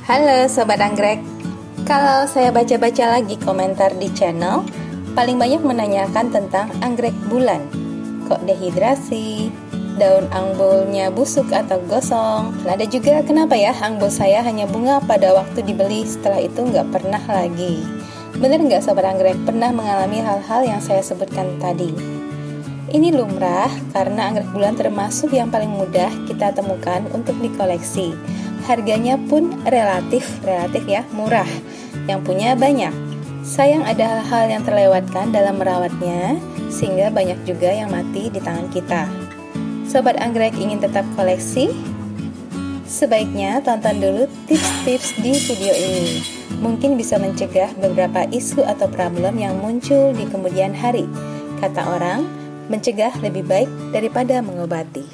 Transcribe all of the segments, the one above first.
Halo Sobat Anggrek. Kalau saya baca-baca lagi komentar di channel, paling banyak menanyakan tentang anggrek bulan. Kok dehidrasi, daun angbulnya busuk atau gosong. Ada juga kenapa ya angbul saya hanya bunga pada waktu dibeli, setelah itu nggak pernah lagi. Bener nggak Sobat Anggrek pernah mengalami hal-hal yang saya sebutkan tadi? Ini lumrah karena anggrek bulan termasuk yang paling mudah kita temukan untuk dikoleksi. Harganya pun relatif ya, murah. Yang punya banyak. Sayang ada hal-hal yang terlewatkan dalam merawatnya, sehingga banyak juga yang mati di tangan kita. Sobat Anggrek ingin tetap koleksi? Sebaiknya tonton dulu tips-tips di video ini. Mungkin bisa mencegah beberapa isu atau problem yang muncul di kemudian hari. Kata orang, mencegah lebih baik daripada mengobati.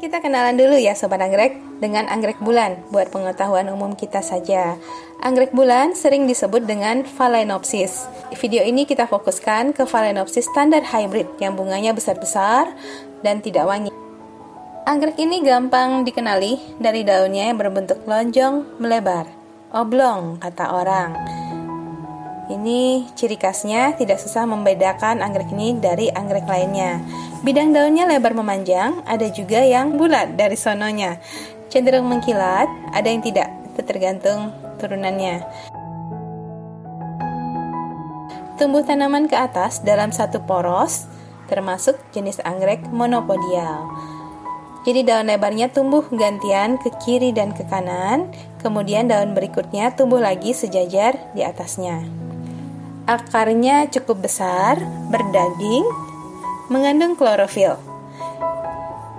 Kita kenalan dulu ya Sobat Anggrek dengan anggrek bulan, buat pengetahuan umum kita saja. Anggrek bulan sering disebut dengan Phalaenopsis. Di video ini kita fokuskan ke Phalaenopsis standar hybrid yang bunganya besar-besar dan tidak wangi. Anggrek ini gampang dikenali dari daunnya yang berbentuk lonjong melebar, oblong kata orang. Ini ciri khasnya, tidak susah membedakan anggrek ini dari anggrek lainnya. Bidang daunnya lebar memanjang, ada juga yang bulat dari sononya. Cenderung mengkilat, ada yang tidak, itu tergantung turunannya. Tumbuh tanaman ke atas dalam satu poros, termasuk jenis anggrek monopodial. Jadi daun lebarnya tumbuh gantian ke kiri dan ke kanan, kemudian daun berikutnya tumbuh lagi sejajar di atasnya. Akarnya cukup besar, berdaging, mengandung klorofil.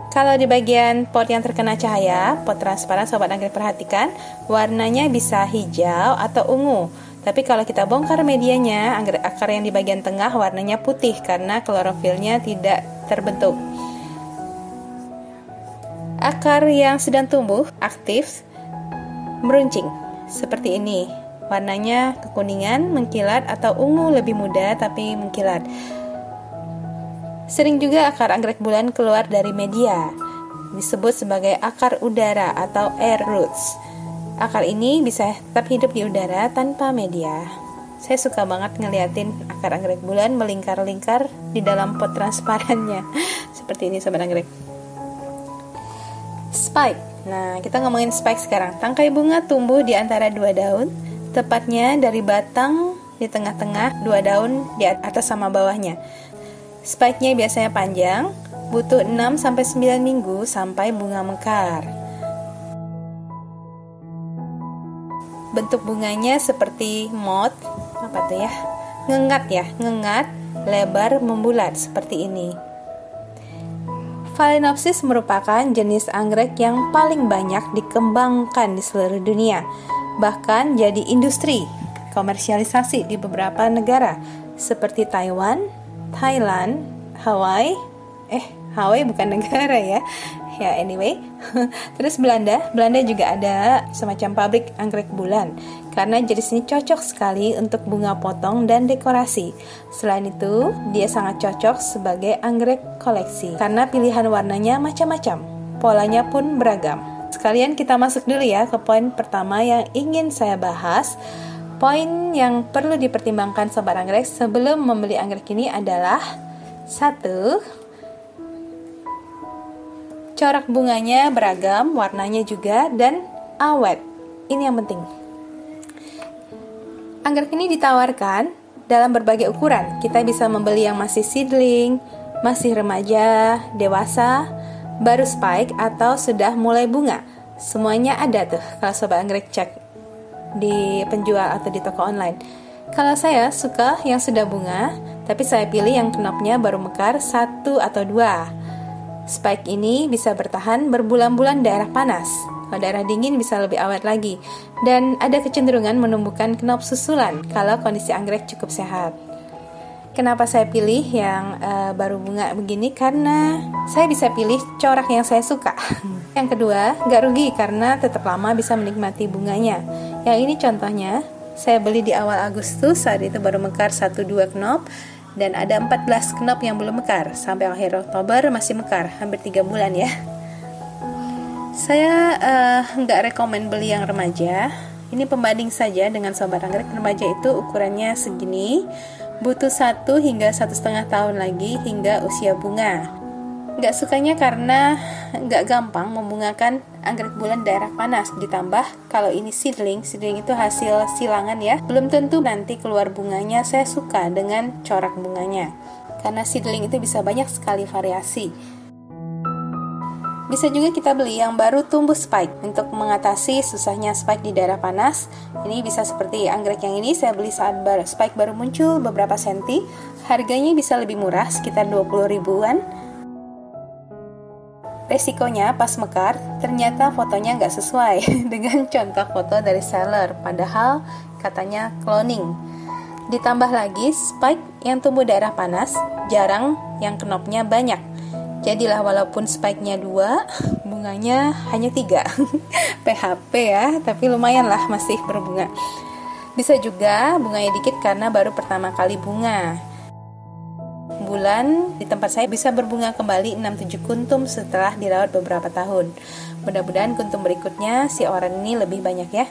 Kalau di bagian pot yang terkena cahaya, pot transparan Sobat Anggrek perhatikan, warnanya bisa hijau atau ungu. Tapi kalau kita bongkar medianya, anggrek akar yang di bagian tengah warnanya putih karena klorofilnya tidak terbentuk. Akar yang sedang tumbuh, aktif, meruncing, seperti ini. Warnanya kekuningan, mengkilat, atau ungu lebih muda tapi mengkilat. Sering juga akar anggrek bulan keluar dari media, disebut sebagai akar udara atau air roots. Akar ini bisa tetap hidup di udara tanpa media. Saya suka banget ngeliatin akar anggrek bulan melingkar-lingkar di dalam pot transparannya. Seperti ini Sobat Anggrek. Spike. Nah, kita ngomongin spike sekarang. Tangkai bunga tumbuh di antara dua daun, tepatnya dari batang di tengah-tengah, dua daun di atas sama bawahnya. Spike-nya biasanya panjang, butuh 6-9 minggu sampai bunga mekar. Bentuk bunganya seperti moth, apa tuh ya? Ngengat, lebar membulat seperti ini. Phalaenopsis merupakan jenis anggrek yang paling banyak dikembangkan di seluruh dunia. Bahkan jadi industri komersialisasi di beberapa negara seperti Taiwan, Thailand, Hawaii bukan negara ya. Ya anyway. Terus Belanda juga ada semacam pabrik anggrek bulan karena jenis ini cocok sekali untuk bunga potong dan dekorasi. Selain itu, dia sangat cocok sebagai anggrek koleksi karena pilihan warnanya macam-macam. Polanya pun beragam. Sekalian kita masuk dulu ya ke poin pertama yang ingin saya bahas. Poin yang perlu dipertimbangkan Sobat Anggrek sebelum membeli anggrek ini adalah 1. Corak bunganya beragam, warnanya juga, dan awet. Ini yang penting. Anggrek ini ditawarkan dalam berbagai ukuran. Kita bisa membeli yang masih seedling, masih remaja, dewasa, baru spike, atau sudah mulai bunga. Semuanya ada tuh kalau Sobat Anggrek cek di penjual atau di toko online. Kalau saya suka yang sudah bunga, tapi saya pilih yang knopnya baru mekar 1 atau 2. Spike ini bisa bertahan berbulan-bulan daerah panas. Kalau daerah dingin bisa lebih awet lagi. Dan ada kecenderungan menumbuhkan knop susulan kalau kondisi anggrek cukup sehat. Kenapa saya pilih yang baru bunga begini? Karena saya bisa pilih corak yang saya suka. Yang kedua, nggak rugi karena tetap lama bisa menikmati bunganya. Yang ini contohnya, saya beli di awal Agustus, saat itu baru mekar 1-2 knop, dan ada 14 knop yang belum mekar. Sampai akhir Oktober masih mekar, hampir 3 bulan ya. Saya nggak rekomen beli yang remaja. Ini pembanding saja dengan sobat anggrek. Remaja itu ukurannya segini, butuh 1 hingga 1,5 tahun lagi hingga usia bunga. Nggak sukanya karena nggak gampang membungakan anggrek bulan daerah panas. Ditambah kalau ini seedling itu hasil silangan ya, belum tentu nanti keluar bunganya. Saya suka dengan corak bunganya, karena seedling itu bisa banyak sekali variasi. Bisa juga kita beli yang baru tumbuh spike untuk mengatasi susahnya spike di daerah panas. Ini bisa seperti anggrek yang ini, saya beli saat spike baru muncul beberapa senti. Harganya bisa lebih murah, sekitar 20 ribuan. Resikonya pas mekar, ternyata fotonya nggak sesuai dengan contoh foto dari seller, padahal katanya cloning. Ditambah lagi, spike yang tumbuh daerah panas, jarang yang knopnya banyak. Jadilah walaupun spike-nya 2, bunganya hanya 3. PHP ya, tapi lumayan lah masih berbunga. Bisa juga bunganya dikit karena baru pertama kali bunga. Bulan di tempat saya bisa berbunga kembali 6-7 kuntum setelah dirawat beberapa tahun. Mudah-mudahan kuntum berikutnya si orang ini lebih banyak ya.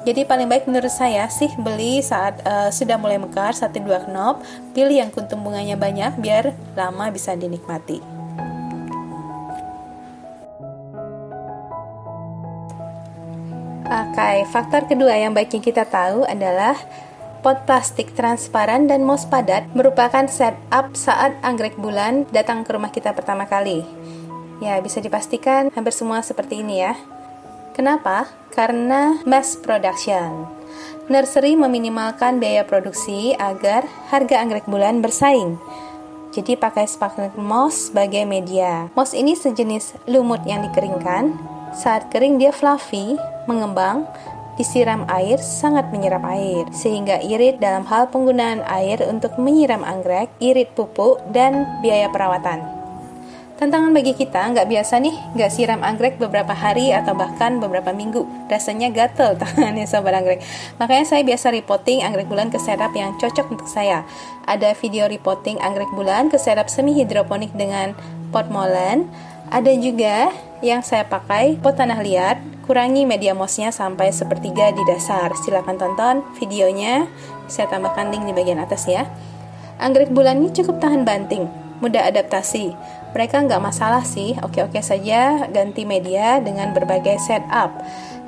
Jadi paling baik menurut saya sih beli saat sudah mulai mekar 1-2 knop. Pilih yang kuntum bunganya banyak biar lama bisa dinikmati. Oke, faktor kedua yang baiknya kita tahu adalah pot plastik transparan dan moss padat merupakan setup saat anggrek bulan datang ke rumah kita pertama kali. Ya, bisa dipastikan hampir semua seperti ini ya. Kenapa? Karena mass production. Nursery meminimalkan biaya produksi agar harga anggrek bulan bersaing. Jadi pakai sphagnum moss sebagai media. Moss ini sejenis lumut yang dikeringkan. Saat kering dia fluffy, mengembang, disiram air sangat menyerap air, sehingga irit dalam hal penggunaan air untuk menyiram anggrek, irit pupuk, dan biaya perawatan. Tantangan bagi kita nggak biasa nih, nggak siram anggrek beberapa hari atau bahkan beberapa minggu. Rasanya gatel tangannya sobat anggrek. Makanya saya biasa repotting anggrek bulan ke setup yang cocok untuk saya. Ada video repotting anggrek bulan ke setup semi hidroponik dengan pot molen. Ada juga yang saya pakai pot tanah liat, kurangi media mossnya sampai 1/3 di dasar. Silakan tonton videonya, saya tambahkan link di bagian atas ya. Anggrek bulan ini cukup tahan banting, mudah adaptasi. Mereka nggak masalah sih, oke-oke saja ganti media dengan berbagai setup.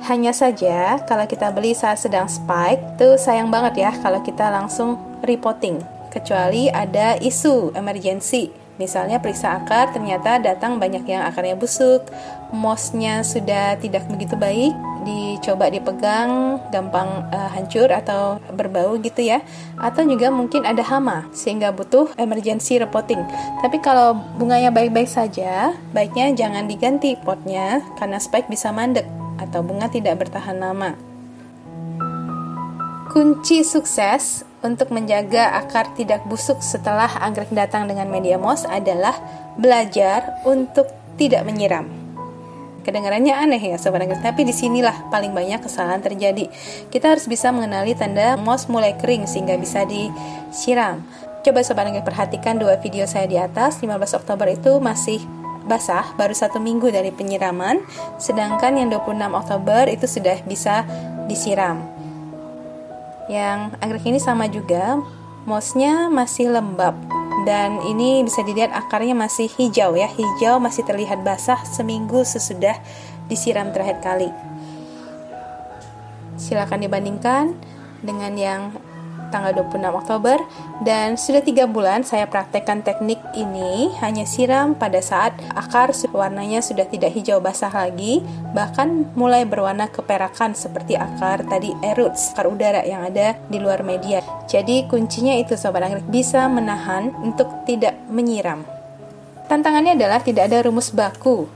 Hanya saja kalau kita beli saat sedang spike, tuh sayang banget ya kalau kita langsung repotting. Kecuali ada isu emergency. Misalnya periksa akar, ternyata datang banyak yang akarnya busuk, mossnya sudah tidak begitu baik, dicoba dipegang, gampang hancur atau berbau gitu ya. Atau juga mungkin ada hama, sehingga butuh emergency repotting. Tapi kalau bunganya baik-baik saja, baiknya jangan diganti potnya, karena spike bisa mandek, atau bunga tidak bertahan lama. Kunci sukses untuk menjaga akar tidak busuk setelah anggrek datang dengan media moss adalah belajar untuk tidak menyiram. Kedengarannya aneh ya sobat anggrek, tapi disinilah paling banyak kesalahan terjadi. Kita harus bisa mengenali tanda moss mulai kering sehingga bisa disiram. Coba sobat anggrek perhatikan 2 video saya di atas. 15 Oktober itu masih basah, baru 1 minggu dari penyiraman, sedangkan yang 26 Oktober itu sudah bisa disiram. Yang anggrek ini sama juga, mossnya masih lembab dan ini bisa dilihat akarnya masih hijau ya, hijau masih terlihat basah seminggu sesudah disiram terakhir kali. Silakan dibandingkan dengan yang tanggal 26 Oktober dan sudah 3 bulan saya praktekkan teknik ini, hanya siram pada saat akar warnanya sudah tidak hijau basah lagi, bahkan mulai berwarna keperakan seperti akar tadi roots, akar udara yang ada di luar media. Jadi kuncinya itu sobat anggrek, bisa menahan untuk tidak menyiram. Tantangannya adalah tidak ada rumus baku.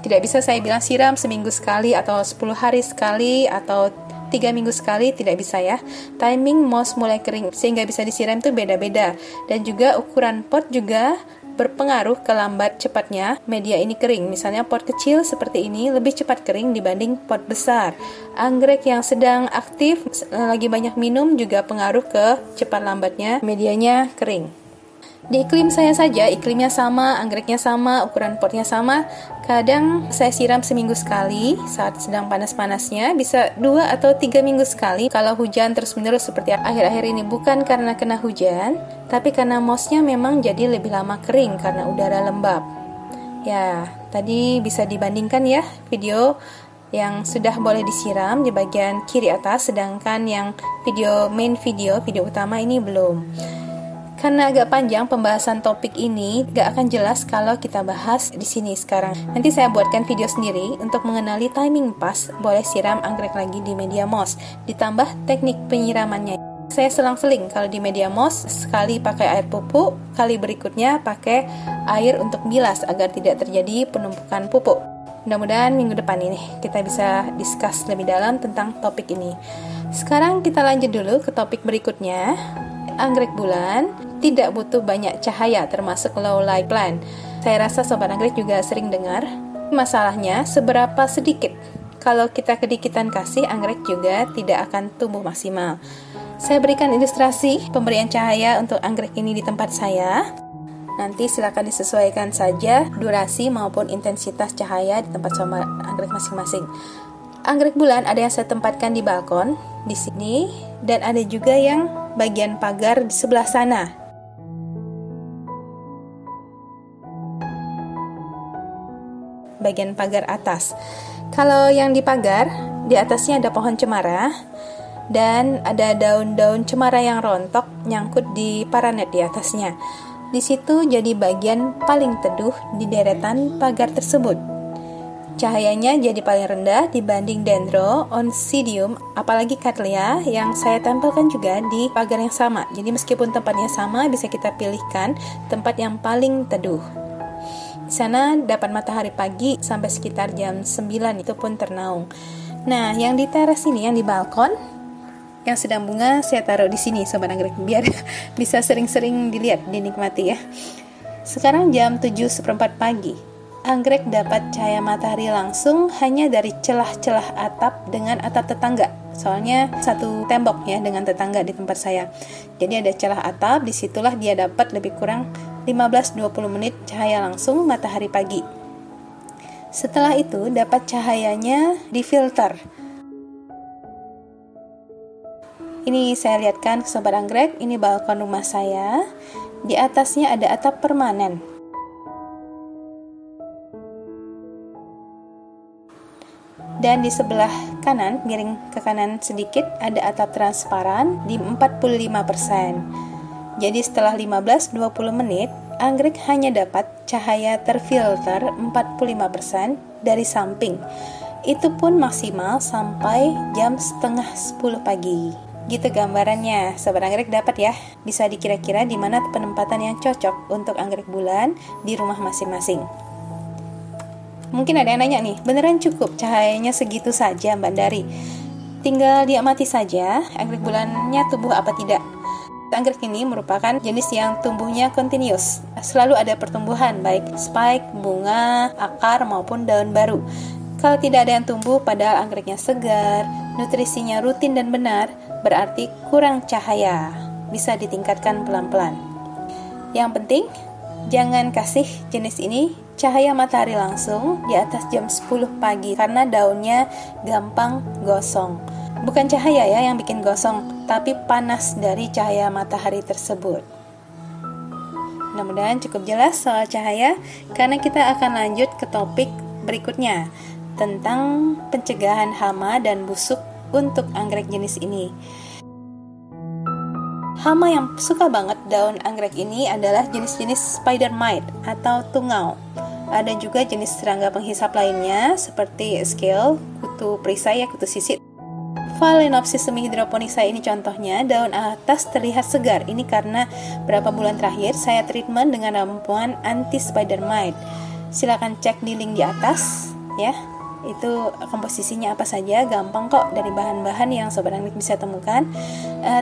Tidak bisa saya bilang siram seminggu sekali atau 10 hari sekali atau 3 minggu sekali, tidak bisa ya. Timing moss mulai kering sehingga bisa disiram itu beda-beda. Dan juga ukuran pot juga berpengaruh ke lambat cepatnya media ini kering. Misalnya pot kecil seperti ini lebih cepat kering dibanding pot besar. Anggrek yang sedang aktif lagi banyak minum juga pengaruh ke cepat lambatnya medianya kering. Di iklim saya saja, iklimnya sama, anggreknya sama, ukuran potnya sama. Kadang saya siram seminggu sekali saat sedang panas-panasnya, bisa 2 atau 3 minggu sekali kalau hujan terus-menerus seperti akhir-akhir ini. Bukan karena kena hujan, tapi karena mossnya memang jadi lebih lama kering karena udara lembab. Ya, tadi bisa dibandingkan ya video yang sudah boleh disiram di bagian kiri atas, sedangkan yang video utama ini belum. Karena agak panjang pembahasan topik ini, gak akan jelas kalau kita bahas di sini sekarang. Nanti saya buatkan video sendiri untuk mengenali timing pas boleh siram anggrek lagi di media moss, ditambah teknik penyiramannya. Saya selang-seling, kalau di media moss sekali pakai air pupuk, kali berikutnya pakai air untuk bilas agar tidak terjadi penumpukan pupuk. Mudah-mudahan minggu depan ini kita bisa discuss lebih dalam tentang topik ini. Sekarang kita lanjut dulu ke topik berikutnya. Anggrek bulan tidak butuh banyak cahaya, termasuk low light plant. Saya rasa sobat anggrek juga sering dengar. Masalahnya seberapa sedikit. Kalau kita kedikitan kasih, anggrek juga tidak akan tumbuh maksimal. Saya berikan ilustrasi pemberian cahaya untuk anggrek ini di tempat saya. Nanti silakan disesuaikan saja durasi maupun intensitas cahaya di tempat sobat anggrek masing-masing. Anggrek bulan ada yang saya tempatkan di balkon di sini, dan ada juga yang bagian pagar di sebelah sana. Bagian pagar atas. Kalau yang di pagar, di atasnya ada pohon cemara dan ada daun-daun cemara yang rontok nyangkut di paranet di atasnya. Di situ jadi bagian paling teduh di deretan pagar tersebut. Cahayanya jadi paling rendah dibanding dendro, oncidium, apalagi cattleya yang saya tempelkan juga di pagar yang sama. Jadi meskipun tempatnya sama, bisa kita pilihkan tempat yang paling teduh. Di sana dapat matahari pagi sampai sekitar jam 9, itu pun ternaung. Nah, yang di teras ini, yang di balkon, yang sedang bunga saya taruh di sini sobat anggrek biar bisa sering-sering dilihat, dinikmati ya. Sekarang jam 7:15 pagi. Anggrek dapat cahaya matahari langsung hanya dari celah-celah atap dengan atap tetangga. Soalnya satu tembok ya dengan tetangga di tempat saya. Jadi ada celah atap, disitulah dia dapat lebih kurang 15-20 menit cahaya langsung matahari pagi. Setelah itu dapat cahayanya difilter. Ini saya lihatkan ke sobat anggrek, ini balkon rumah saya. Di atasnya ada atap permanen. Dan di sebelah kanan, miring ke kanan sedikit, ada atap transparan di 45%. Jadi setelah 15-20 menit, anggrek hanya dapat cahaya terfilter 45% dari samping. Itu pun maksimal sampai jam setengah 10 pagi. Gitu gambarannya, sobat anggrek dapat ya. Bisa dikira-kira di mana penempatan yang cocok untuk anggrek bulan di rumah masing-masing. Mungkin ada yang nanya nih, beneran cukup cahayanya segitu saja Mbak Dari? Tinggal diamati saja anggrek bulannya tumbuh apa tidak. Anggrek ini merupakan jenis yang tumbuhnya continuous. Selalu ada pertumbuhan, baik spike, bunga, akar maupun daun baru. Kalau tidak ada yang tumbuh padahal anggreknya segar, nutrisinya rutin dan benar, berarti kurang cahaya. Bisa ditingkatkan pelan-pelan. Yang penting, jangan kasih jenis ini cahaya matahari langsung di atas jam 10 pagi karena daunnya gampang gosong. Bukan cahaya ya yang bikin gosong, tapi panas dari cahaya matahari tersebut. Mudah-mudahan cukup jelas soal cahaya, karena kita akan lanjut ke topik berikutnya tentang pencegahan hama dan busuk untuk anggrek jenis ini. Hama yang suka banget daun anggrek ini adalah jenis-jenis spider mite atau tungau. Ada juga jenis serangga penghisap lainnya seperti scale, kutu perisai, kutu sisit. Phalaenopsis semihidroponisa ini contohnya, daun atas terlihat segar. Ini karena berapa bulan terakhir saya treatment dengan ramuan anti spider mite. Silakan cek di link di atas ya. Itu komposisinya apa saja, gampang kok dari bahan-bahan yang sobat anggrek bisa temukan.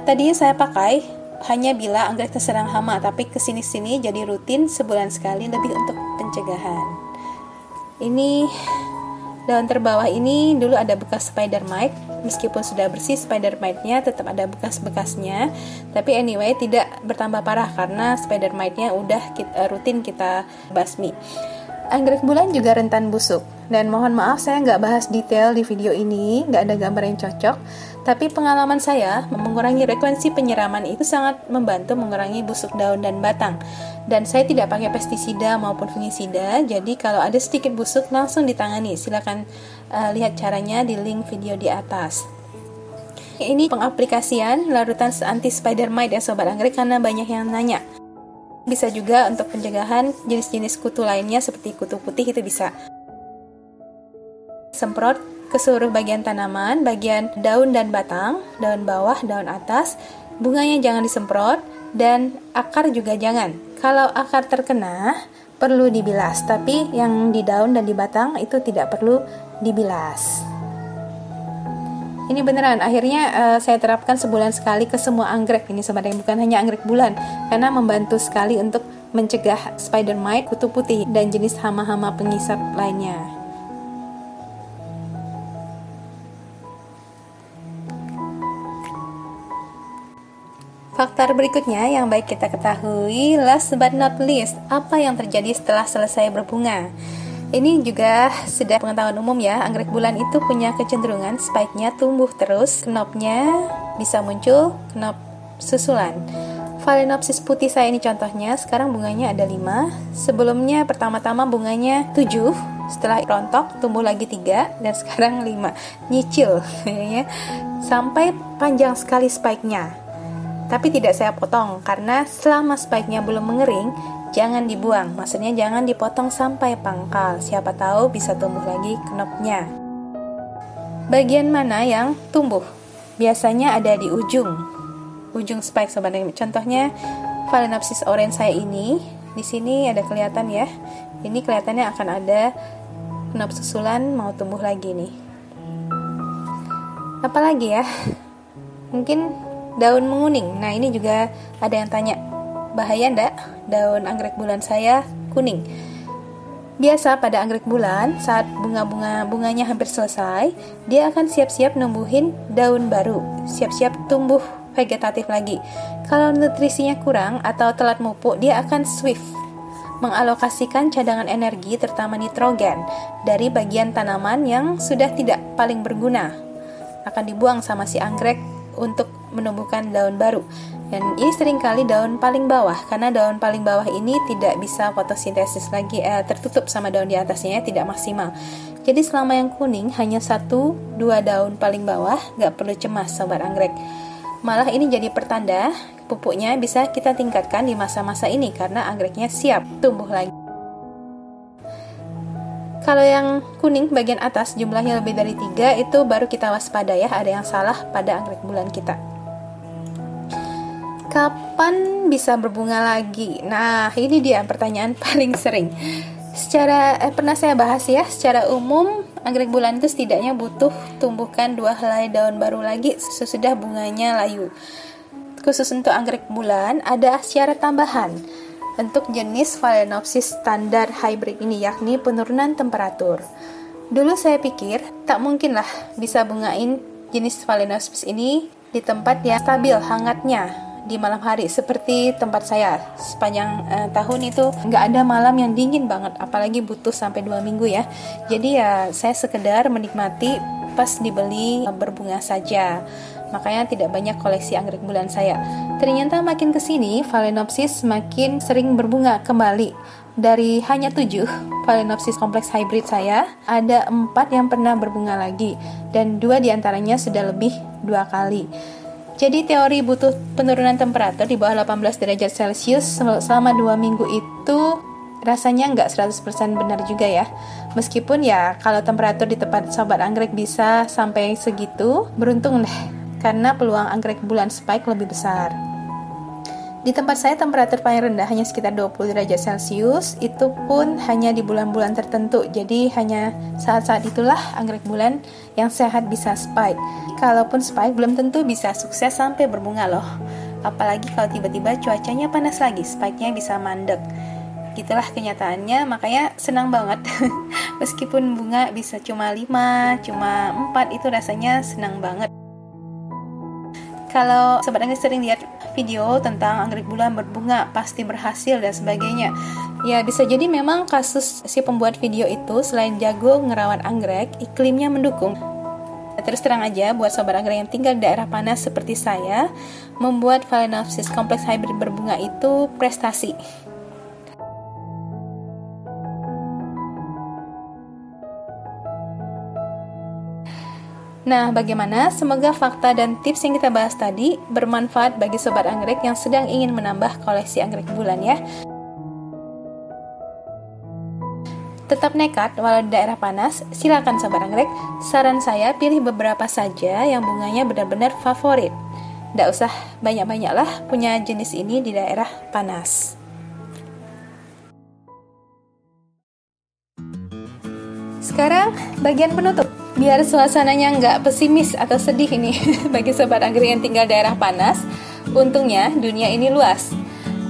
Tadinya saya pakai hanya bila anggrek terserang hama, tapi kesini-sini jadi rutin sebulan sekali lebih untuk pencegahan. Ini Daun terbawah ini dulu ada bekas spider mite, meskipun sudah bersih spider mite-nya tetap ada bekas-bekasnya. Tapi anyway tidak bertambah parah karena spider mite-nya udah rutin kita basmi. Anggrek bulan juga rentan busuk. Dan mohon maaf saya nggak bahas detail di video ini, nggak ada gambar yang cocok. Tapi pengalaman saya mengurangi frekuensi penyiraman itu sangat membantu mengurangi busuk daun dan batang. Dan saya tidak pakai pestisida maupun fungisida, jadi kalau ada sedikit busuk langsung ditangani. Silakan lihat caranya di link video di atas. Ini pengaplikasian larutan anti spider mite ya sobat anggrek, karena banyak yang nanya. Bisa juga untuk pencegahan jenis-jenis kutu lainnya seperti kutu putih, itu bisa. Semprot ke seluruh bagian tanaman, bagian daun dan batang, daun bawah, daun atas. Bunganya jangan disemprot dan akar juga jangan. Kalau akar terkena perlu dibilas, tapi yang di daun dan di batang itu tidak perlu dibilas. Ini beneran, akhirnya saya terapkan sebulan sekali ke semua anggrek ini sobat, yang bukan hanya anggrek bulan, karena membantu sekali untuk mencegah spider mite, kutu putih, dan jenis hama-hama pengisap lainnya. Faktor berikutnya yang baik kita ketahui, last but not least, apa yang terjadi setelah selesai berbunga. Ini juga sudah pengetahuan umum ya, anggrek bulan itu punya kecenderungan spike-nya tumbuh terus, knopnya bisa muncul, knop susulan. Phalaenopsis putih saya ini contohnya, sekarang bunganya ada 5, sebelumnya pertama-tama bunganya 7, setelah rontok tumbuh lagi 3, dan sekarang 5, nyicil ya. Sampai panjang sekali spike-nya. Tapi tidak saya potong, karena selama spike-nya belum mengering, jangan dibuang. Maksudnya jangan dipotong sampai pangkal. Siapa tahu bisa tumbuh lagi knopnya. Bagian mana yang tumbuh? Biasanya ada di ujung spike sobat. Contohnya Phalaenopsis orange saya ini. Di sini ada kelihatan ya. Ini kelihatannya akan ada knop susulan mau tumbuh lagi nih. Apalagi ya? Mungkin daun menguning. Nah ini juga ada yang tanya, bahaya ndak daun anggrek bulan saya kuning? Biasa pada anggrek bulan saat bunganya hampir selesai, dia akan siap-siap numbuhin daun baru, siap-siap tumbuh vegetatif lagi. Kalau nutrisinya kurang atau telat mupuk, dia akan swift mengalokasikan cadangan energi terutama nitrogen dari bagian tanaman yang sudah tidak paling berguna, akan dibuang sama si anggrek untuk menumbuhkan daun baru. Dan ini seringkali daun paling bawah, karena daun paling bawah ini tidak bisa fotosintesis lagi, tertutup sama daun di atasnya, tidak maksimal. Jadi selama yang kuning hanya 1-2 daun paling bawah, gak perlu cemas sobat anggrek. Malah ini jadi pertanda pupuknya bisa kita tingkatkan di masa-masa ini, karena anggreknya siap tumbuh lagi. Kalau yang kuning bagian atas jumlahnya lebih dari 3, itu baru kita waspada ya, ada yang salah pada anggrek bulan kita. Kapan bisa berbunga lagi? Nah, ini dia pertanyaan paling sering. Pernah saya bahas ya, secara umum anggrek bulan itu setidaknya butuh tumbuhkan 2 helai daun baru lagi sesudah bunganya layu. Khusus untuk anggrek bulan ada syarat tambahan untuk jenis Phalaenopsis standar hybrid ini, yakni penurunan temperatur. Dulu saya pikir tak mungkin lah bisa bungain jenis Phalaenopsis ini di tempat yang stabil hangatnya di malam hari seperti tempat saya. Sepanjang tahun itu nggak ada malam yang dingin banget, apalagi butuh sampai 2 minggu ya. Jadi ya saya sekedar menikmati pas dibeli berbunga saja. Makanya tidak banyak koleksi anggrek bulan saya. Ternyata makin kesini Phalaenopsis makin sering berbunga kembali. Dari hanya 7 Phalaenopsis kompleks hybrid saya, ada 4 yang pernah berbunga lagi, dan 2 diantaranya sudah lebih 2 kali. Jadi teori butuh penurunan temperatur di bawah 18 derajat Celcius selama 2 minggu itu rasanya nggak 100% benar juga ya. Meskipun ya kalau temperatur di tempat sobat anggrek bisa sampai segitu, beruntung deh, karena peluang anggrek bulan spike lebih besar. Di tempat saya temperatur paling rendah hanya sekitar 20 derajat Celcius, itu pun hanya di bulan-bulan tertentu. Jadi hanya saat-saat itulah anggrek bulan yang sehat bisa spike. Kalaupun spike belum tentu bisa sukses sampai berbunga loh. Apalagi kalau tiba-tiba cuacanya panas lagi, spike-nya bisa mandek. Gitulah kenyataannya, makanya senang banget. Meskipun bunga bisa cuma 5, cuma 4, itu rasanya senang banget. Kalau Sobat Anggrek sering lihat video tentang anggrek bulan berbunga pasti berhasil dan sebagainya, ya bisa jadi memang kasus si pembuat video itu selain jago ngerawat anggrek, iklimnya mendukung. Terus terang aja, buat Sobat Anggrek yang tinggal di daerah panas seperti saya, membuat Phalaenopsis kompleks hybrid berbunga itu prestasi. Nah, bagaimana? Semoga fakta dan tips yang kita bahas tadi bermanfaat bagi Sobat Anggrek yang sedang ingin menambah koleksi anggrek bulan ya. Tetap nekat walau di daerah panas, silakan Sobat Anggrek. Saran saya pilih beberapa saja yang bunganya benar-benar favorit. Nggak usah banyak-banyak lah punya jenis ini di daerah panas. Sekarang bagian penutup. Biar suasananya nggak pesimis atau sedih ini bagi Sobat Anggrek yang tinggal daerah panas. Untungnya dunia ini luas.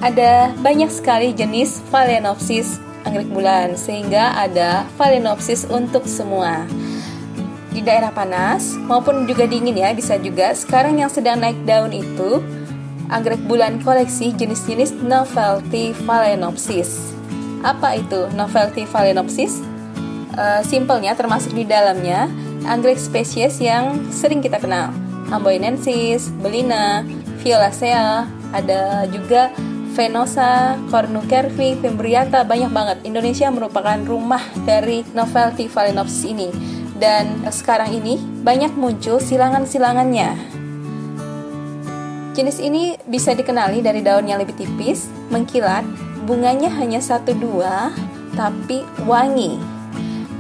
Ada banyak sekali jenis Phalaenopsis anggrek bulan, sehingga ada Phalaenopsis untuk semua. Di daerah panas maupun juga dingin ya, bisa juga. Sekarang yang sedang naik daun itu anggrek bulan koleksi jenis-jenis Novelty Phalaenopsis. Apa itu Novelty Phalaenopsis? Simpelnya termasuk di dalamnya anggrek spesies yang sering kita kenal, Amboinensis, Belina, Violacea, ada juga Venosa, Cornucervi, Fimbriata, banyak banget. Indonesia merupakan rumah dari Novelty Phalaenopsis ini, dan sekarang ini banyak muncul silangan-silangannya. Jenis ini bisa dikenali dari daun yang lebih tipis, mengkilat, bunganya hanya 1-2, tapi wangi.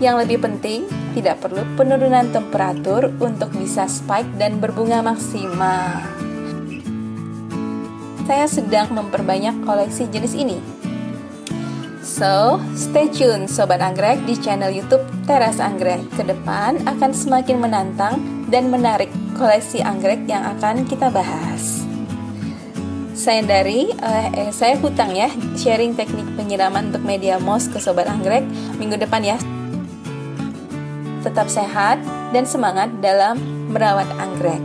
Yang lebih penting, tidak perlu penurunan temperatur untuk bisa spike dan berbunga maksimal. Saya sedang memperbanyak koleksi jenis ini. So, stay tune Sobat Anggrek di channel YouTube Teras Anggrek. Kedepan akan semakin menantang dan menarik koleksi anggrek yang akan kita bahas. Saya Hutang ya, sharing teknik penyiraman untuk media moss ke Sobat Anggrek minggu depan ya. Tetap sehat dan semangat dalam merawat anggrek.